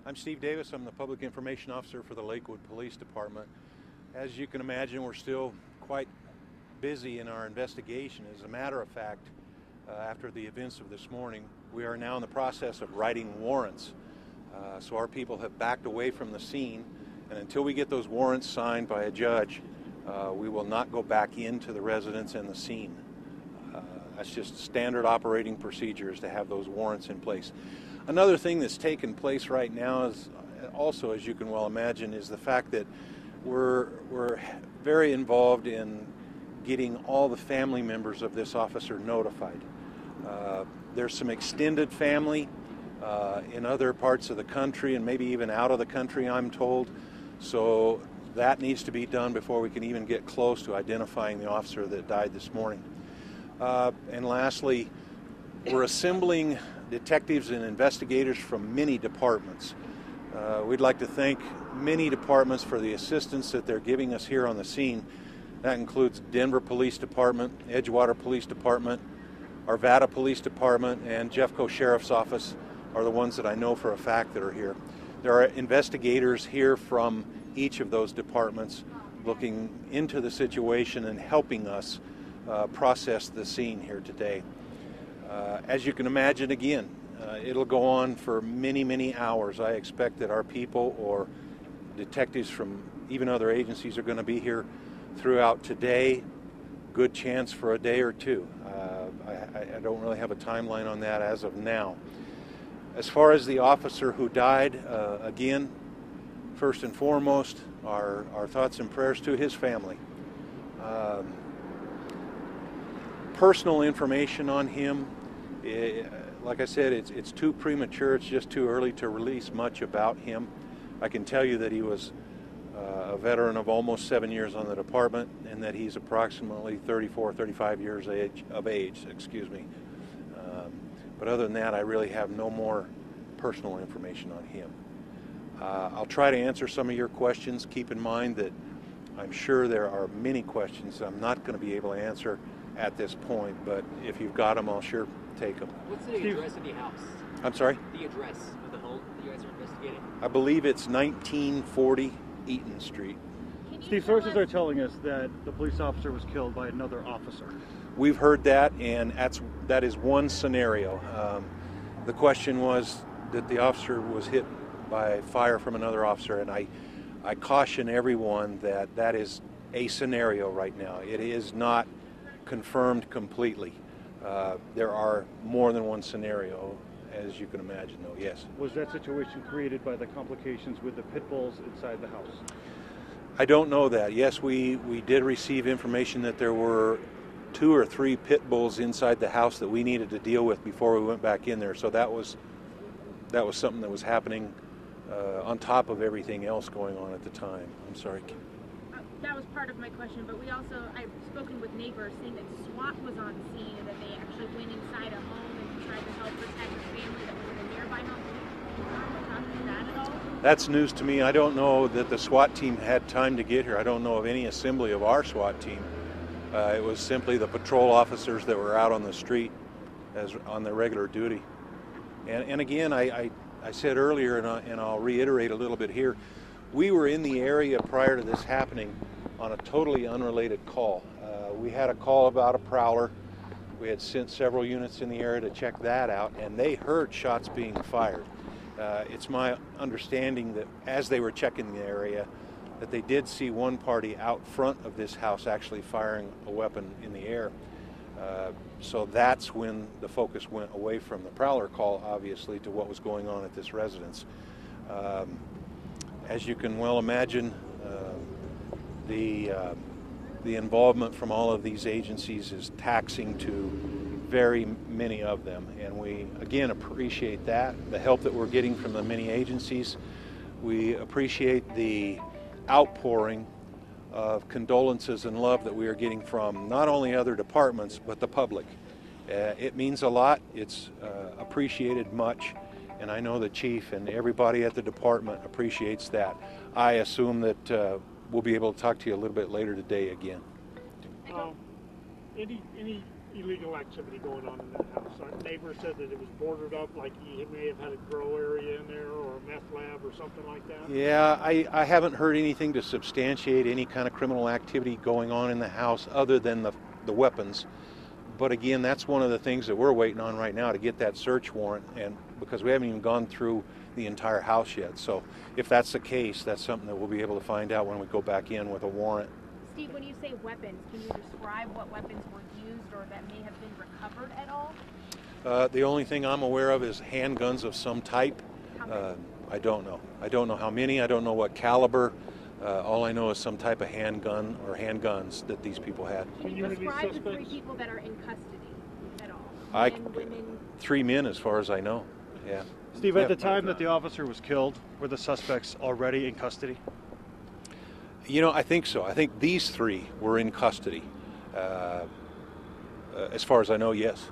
I'm Steve Davis. I'm the Public Information Officer for the Lakewood Police Department. As you can imagine, we're still quite busy in our investigation. As a matter of fact, after the events of this morning, we are now in the process of writing warrants. So our people have backed away from the scene, and until we get those warrants signed by a judge, we will not go back into the residence and the scene. That's just standard operating procedures to have those warrants in place. Another thing that's taken place right now is also, as you can well imagine, is the fact that we're very involved in getting all the family members of this officer notified. There's some extended family in other parts of the country and maybe even out of the country, I'm told. So that needs to be done before we can even get close to identifying the officer that died this morning. And lastly, we're assembling detectives and investigators from many departments. We'd like to thank many departments for the assistance that they're giving us here on the scene. That includes Denver Police Department, Edgewater Police Department, Arvada Police Department, and Jeffco Sheriff's Office are the ones that I know for a fact that are here. There are investigators here from each of those departments looking into the situation and helping us process the scene here today. As you can imagine, again, it'll go on for many, many hours. I expect that our people or detectives from even other agencies are going to be here throughout today. Good chance for a day or two. I don't really have a timeline on that as of now. As far as the officer who died, again, first and foremost, our thoughts and prayers to his family. Personal information on him, like I said, it's too premature. It's just too early to release much about him. I can tell you that he was a veteran of almost 7 years on the department, and that he's approximately 34, 35 years of age. But other than that, I really have no more personal information on him. I'll try to answer some of your questions. Keep in mind that I'm sure there are many questions I'm not going to be able to answer at this point, but if you've got them, I'll sure take them. What's the address of the house? I'm sorry? The address of the home that you guys are investigating? I believe it's 1940 Eaton Street. Steve, sources are telling us that the police officer was killed by another officer. We've heard that, and that is one scenario. The question was that the officer was hit by fire from another officer, and I caution everyone that that is a scenario right now. It is not confirmed completely. There are more than one scenario, as you can imagine, though, yes. Was that situation created by the complications with the pit bulls inside the house? I don't know that. Yes, we did receive information that there were 2 or 3 pit bulls inside the house that we needed to deal with before we went back in there. So that was something that was happening on top of everything else going on at the time. I'm sorry. That was part of my question, but I've spoken with neighbors saying that SWAT was on scene and that they actually went inside a home and tried to help protect the family that was in a nearby home. Can you talk to that at all? That's news to me. I don't know that the SWAT team had time to get here. I don't know of any assembly of our SWAT team. It was simply the patrol officers that were out on the street on their regular duty. And again, I said earlier, and I'll reiterate a little bit here, we were in the area prior to this happening on a totally unrelated call. We had a call about a prowler. We had sent several units in the area to check that out, and they heard shots being fired. It's my understanding that as they were checking the area, that they did see one party out front of this house actually firing a weapon in the air. So that's when the focus went away from the prowler call, obviously, to what was going on at this residence. As you can well imagine, the involvement from all of these agencies is taxing to very many of them, and we again appreciate that, the help that we're getting from the many agencies. We appreciate the outpouring of condolences and love that we are getting from not only other departments but the public. It means a lot. It's appreciated much, and I know the chief and everybody at the department appreciates that. I assume that we'll be able to talk to you a little bit later today again. Any illegal activity going on in that house? Our neighbor said that it was boarded up, like he may have had a grow area in there or a meth lab or something like that? Yeah, I haven't heard anything to substantiate any kind of criminal activity going on in the house other than the weapons. But again, that's one of the things that we're waiting on right now, to get that search warrant, and because we haven't even gone through the entire house yet. So if that's the case, that's something that we'll be able to find out when we go back in with a warrant. Steve, when you say weapons, can you describe what weapons were used or that may have been recovered at all? The only thing I'm aware of is handguns of some type. How many? I don't know. I don't know how many. I don't know what caliber. All I know is some type of handgun or handguns that these people had. Can you describe the three people that are in custody at all? Men, women? 3 men, as far as I know. Yeah. Steve, at the time that the officer was killed, were the suspects already in custody? You know, I think so. I think these 3 were in custody. As far as I know, yes.